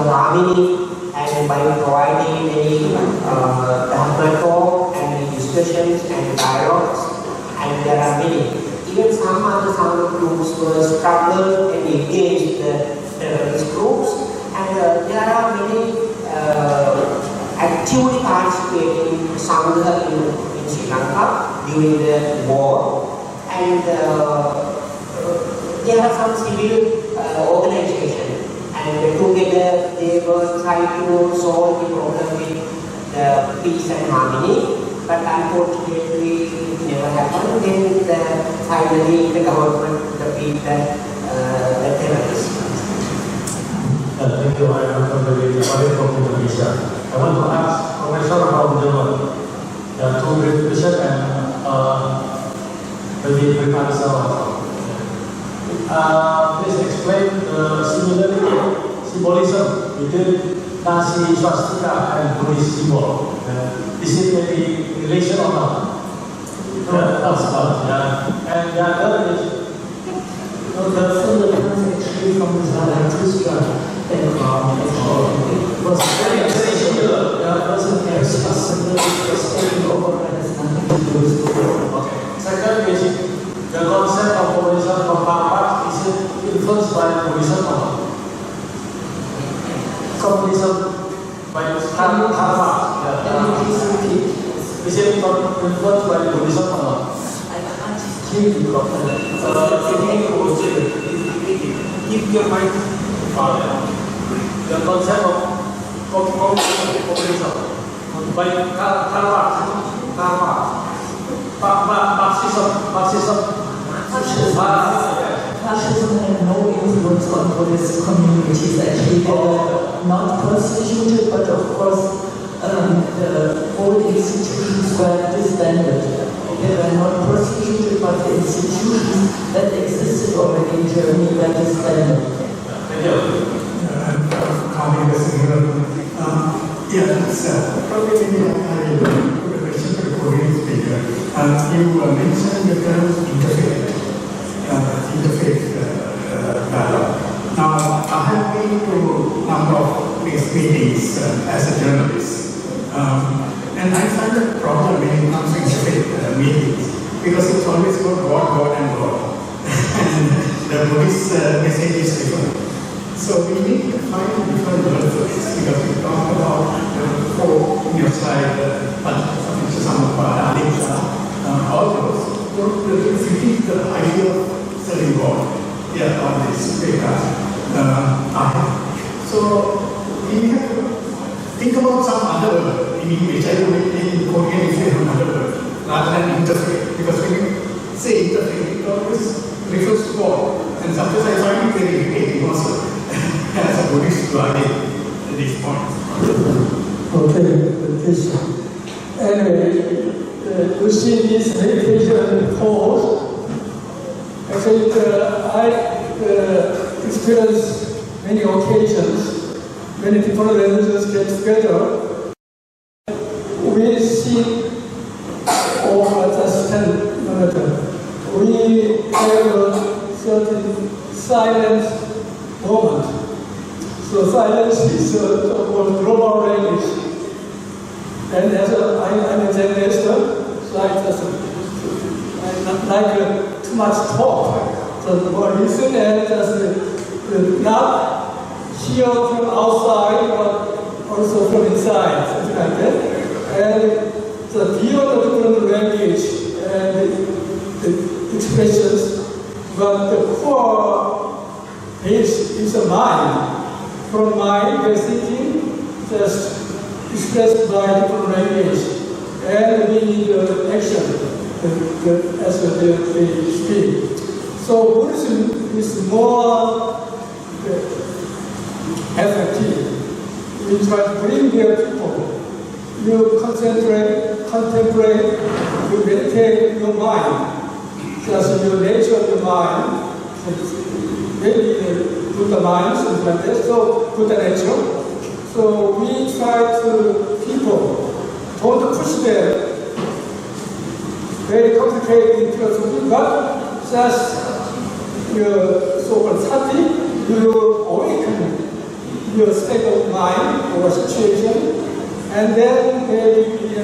harmony, and by providing many dharma talk and discussions and dialogues, and there are many. Even some groups were struggled and engaged the terrorist groups, and there are many actively participating Sangha in Sri Lanka during the war, and there are some civil organizations, and together they were trying to solve the problem with the peace and harmony, but unfortunately it never happened. Then finally the government defeated the terrorists. Thank you. I am from Indonesia. I want to ask Professor from Jinwol to brief question and maybe brief answer also. Please explain the symbolism between Nazi swastika and Buddhist symbol. Is it any relation or not? And the other is the Philippines actually from the Zarathustra background it was very similar. It wasn't very similar. It was taken over by the nothing to do with the world. Okay. Second is the concept of Buddhism from Lanka, is it influenced by Buddhism or not? Communism by Karma. Is it influenced by Buddhism or not? Keep your mind. The concept of communism by Marxism. Fascism had no influence on Buddhist communities. Actually, they were not persecuted, but of course, all institutions were disbanded. They were not persecuted, but the institutions that existed already in Germany were disbanded. Thank you. Probably maybe I put a question to the Korean speaker. You mentioned the term interfaith dialogue. Now, I have been to a number of these meetings as a journalist, and I find a problem when it comes to interfaith meetings, because it's always about God, and God. And the Buddhist message is different. So we need to find a different word for this, because we talk about in your slide, all those. If you keep the idea of serving God, on this paper, so we have to think about some other word in English. I don't know in Korean if you have another word, rather than interfaith, because when you say interfaith, it always refers to God, and sometimes I find it very irritating also. As a Buddhist to argue at this point. Okay, anyway, you see this meditation pose. Actually, I experienced many occasions when different religions get together. We see, or just 10 minutes, we silence moment. So silence is a so-called global language. And as I'm a Zen master, so I just like too much talk. So more listen and just not hear from outside, but also from inside, something like that. And the beyond the different language and the expressions, but the core base is the mind. From mind, the thinking, just expressed by different language, and we need action as they speak. So Buddhism is more effective. We try to bring their people. You contemplate, you meditate your mind. Just your nature of the mind. Maybe Buddha mind, something like that. So Buddha nature. So we try to people don't push them very complicated philosophy, but just your so-called sati, you awaken your state of mind or situation, and then maybe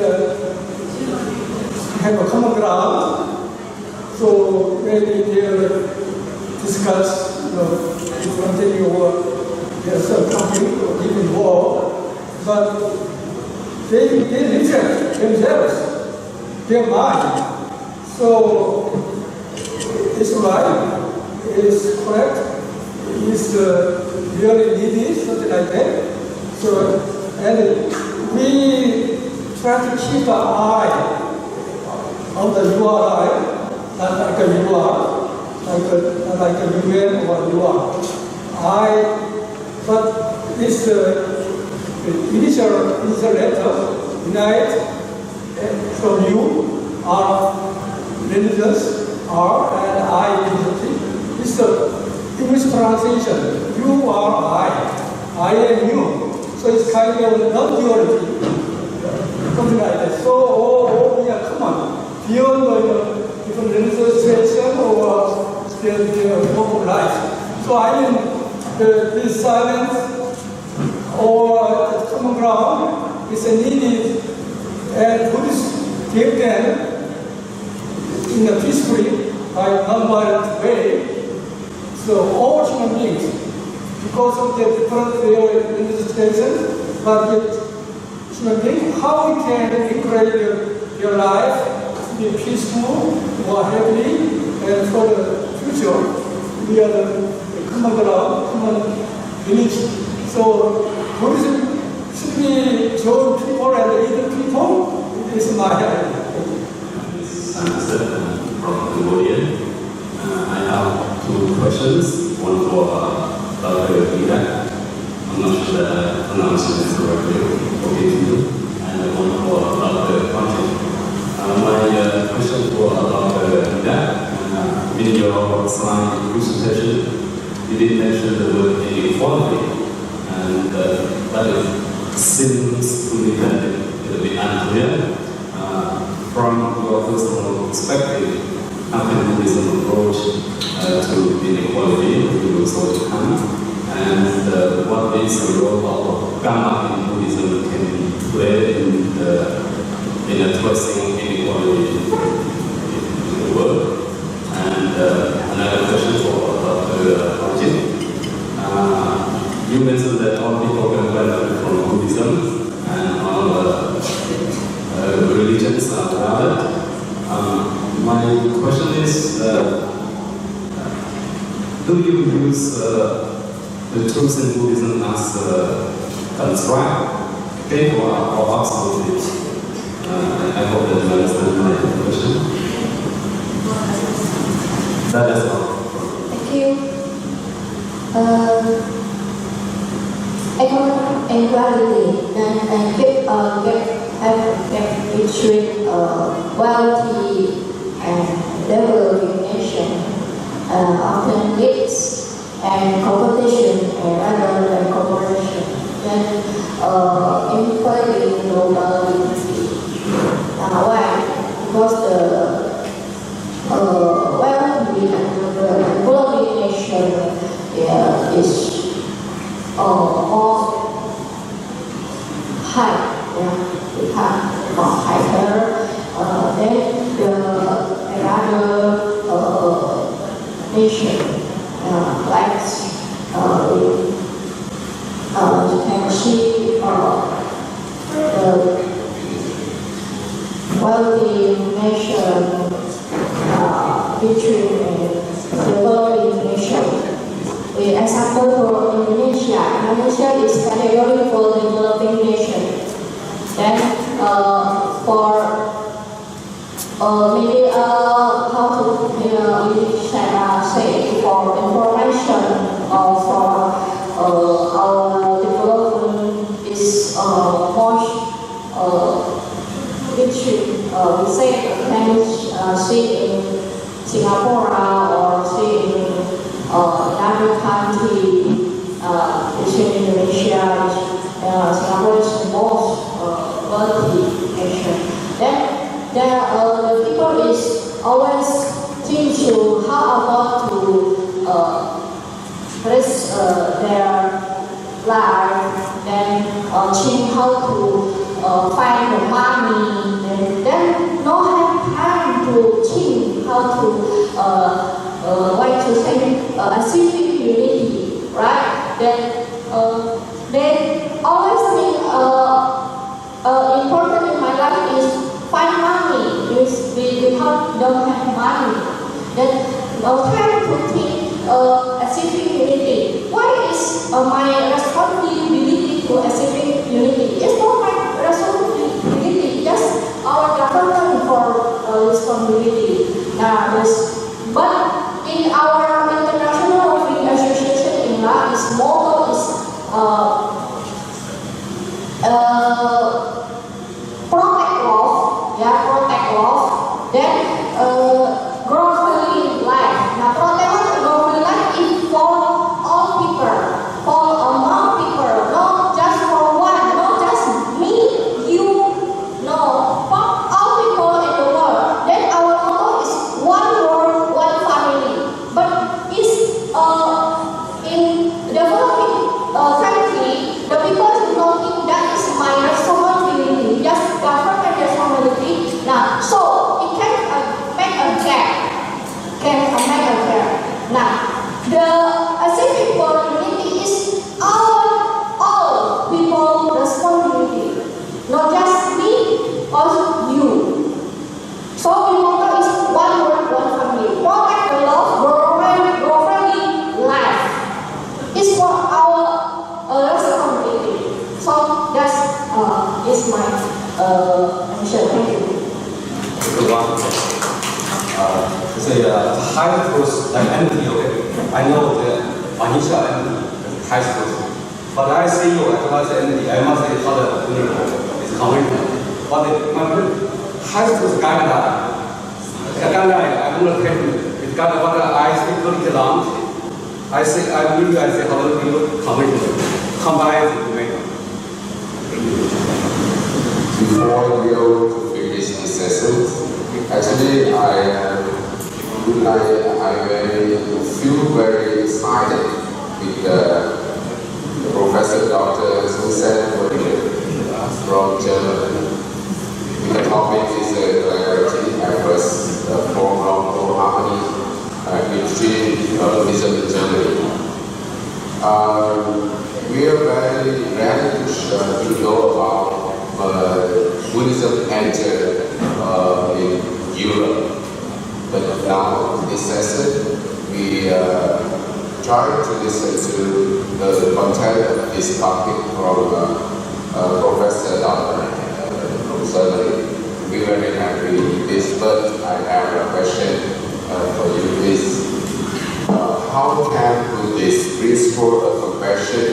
have a common ground. So maybe they discuss, continue their self-conflict or even war, but they reject themselves, their mind. So it's right, it's correct, it's really needed, something like that. So, and we try to keep an eye on the URI, not like a UR, not like a UN or UR. But this initial letter, unite from you are religious, are and I identity. It's the English pronunciation. You are I am you. So it's kind of non-duality, something like that. So we are common, beyond the different religious tradition or their form of life. So I mean, this silence or the common ground is needed, and Buddhists give them in a peacefully, by non-violent way. So all human beings, because of their different religious traditions, but yet human beings, how we can encourage their life to be peaceful, more happy, and for the future, we are the common ground, common village. So Buddhism should be join people and aid people. This is my idea. From Cambodia. I have two questions, one for Dr. Rida. I'm not sure that I pronounced it correctly, okay to you, and one for Dr. Thich. My question for Dr. Rida, in your slide presentation, you did mention the word inequality, and that seems to be a little bit unclear. From your personal perspective, how can Buddhism approach to inequality, to social harm, and what is the role of Karma in Buddhism can play in addressing inequality in the world? And another question for Dr. Thich. You mentioned that all people can benefit from Buddhism and all religions are valid. My question is, do you use the truth in Buddhism as construct, or absolute? I hope that you understand my question. That is all. Thank you. Equality and get between wealthy and developing nation often leads and competition rather than cooperation. Then inequality globally. Why? Because the wealthy and developing nation Qing how to find the money, and then no have time to Qing how to achieving unity, right? Then they always think important in my life is find money. We don't have money. Then no time to think achieving unity. Why is my responsibility to achieving unity? It's not my responsibility, just our government for responsibility. But in our international Working Association in La, its motto is protect love, protect love. Then growthfully life. Now, protect growthfully life is for all people, for among people, not just for one, not just me, you, no, for all people in the world. Then our motto is one world, one family. But it's in developing country, the people don't think that is my responsibility, just government responsibility. Now, so it can make a gap. Now, the achieving world unity is all people responsibility, not just me or you. So the motto is one world, one family. Protect the love, grow friendly life. It's for our responsibility. So that's is my answer. Thank you. To say high force like envy, okay? I know the initial envy is high force. But I see you as envy, I must say how the is conventional. But my high force Ganda, I don't know it's got what I speak to the lunch. I say how the people conventional. Combine to make. Before we go to finish this session, actually, I feel very excited with Professor Dr. Susanne from Germany. The topic is collaborative efforts for harmony between Buddhism in Germany. We are very ready to know about Buddhism entered in Europe. But now, this session, we try to listen to the content of this topic from Professor Dr. Susanne. We're very happy with this, but I have a question for you, please. How can Buddhist principle of compassion,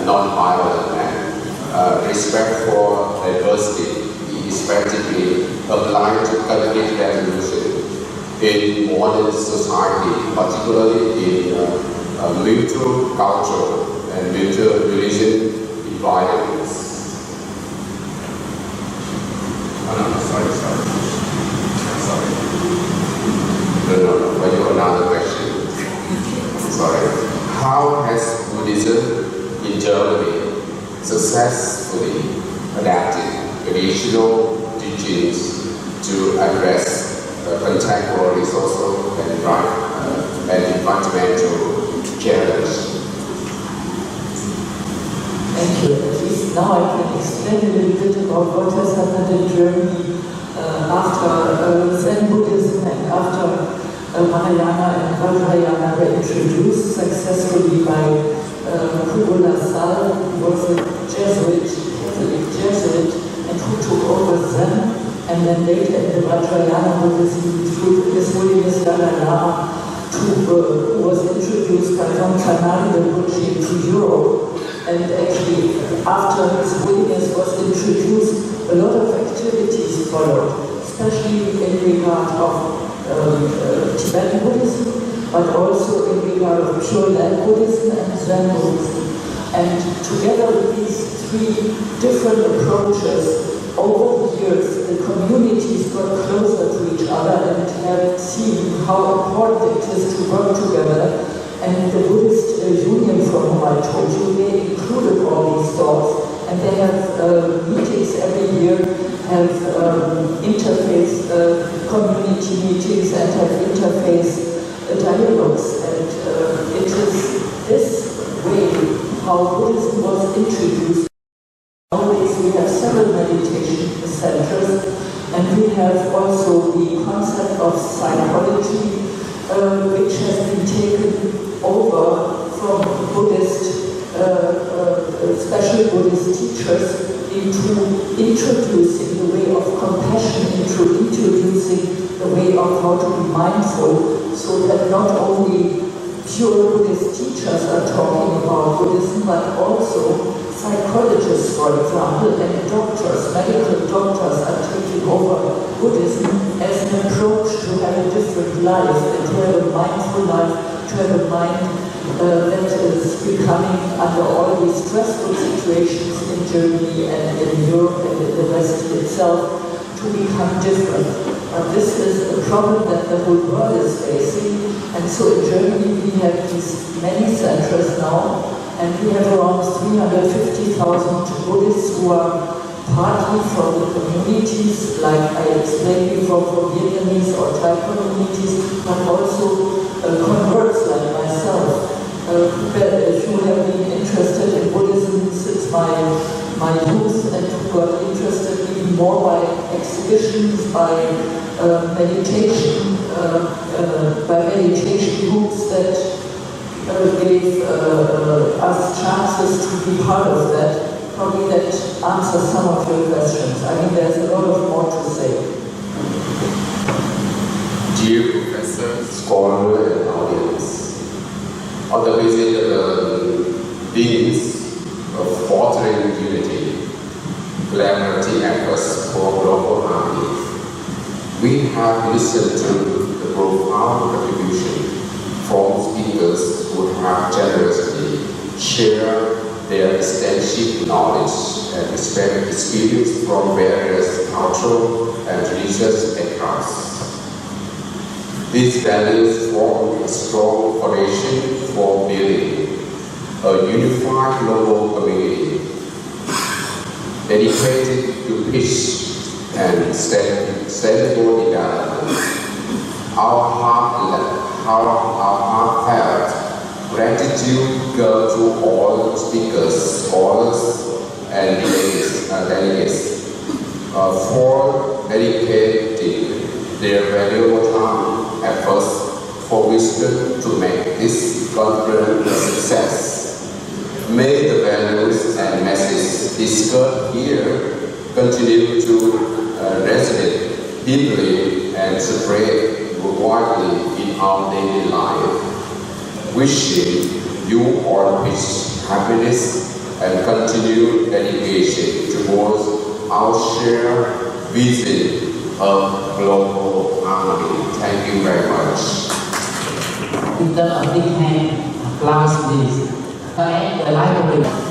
non-violence, and respect for diversity effectively applied to conflict resolution in modern society, particularly in mutual culture and mutual religion environments? No, but you have another question. Sorry. How has Buddhism in Germany successfully adapted traditional teachings to address contemporary social and fundamental challenge? Thank you. At least now I can explain a little bit about what has happened in Germany after Zen Buddhism and after Mahayana and Vajrayana were introduced successfully by Sal, who was a Jesuit, Catholic Jesuit, and who took over Zen, and then later in the Vajrayana Buddhism through His Holiness Dalai Lama, who was introduced by Thich Rinpoche to Europe. And actually, after His Holiness was introduced, a lot of activities followed, especially in regard of Tibetan Buddhism, but also in regard of Pure Land Buddhism and Zen Buddhism. And together with these three different approaches, over the years, the communities got closer to each other and have seen how important it is to work together. And the Buddhist Union, from whom I told you, they included all these thoughts. and they have meetings every year, have interface community meetings and have interface dialogues, and it is this way how Buddhism was introduced. Nowadays we have several meditation centers, and we have also the concept of psychology, which has been taken over from Buddhist, special Buddhist teachers into introducing the way of compassion, into introducing the way of how to be mindful, so that not only pure Buddhist teachers are talking about Buddhism, but also psychologists, for example, and doctors, medical doctors are taking over Buddhism as an approach to have a different life, and to have a mindful life, to have a mind that is becoming, under all these stressful situations in Germany and in Europe and in the West itself, to become different. But this is a problem that the whole world is facing, and so in Germany we have these many centers now, and we have around 350,000 Buddhists who are partly from the communities, like I explained before, from Vietnamese or Thai communities, but also converts like myself. If you have been interested in Buddhism since my youth, and who got interested even more by exhibitions, by meditation groups that gave us chances to be part of that, probably that answers some of your questions. I mean, there's a lot of more to say. Dear Professor, scholar, and audience, on the basis of the themes of fostering unity, collaborative efforts for global harmony, we have listened to the profound contribution from speakers who have generously shared their extensive knowledge and experience from various cultural and religious backgrounds. These values form a strong foundation for building a unified global community dedicated to peace and sustainable development. Our heartfelt gratitude goes to all speakers, scholars, and delegates for dedicating their valuable time efforts for wisdom to make this conference a success. May the values and messages discussed here continue to resonate deeply and spread widely in our daily life. Wishing you all peace, happiness, and continued dedication towards our shared vision of global harmony. Thank you very much. In terms of big hand, class, please. The library.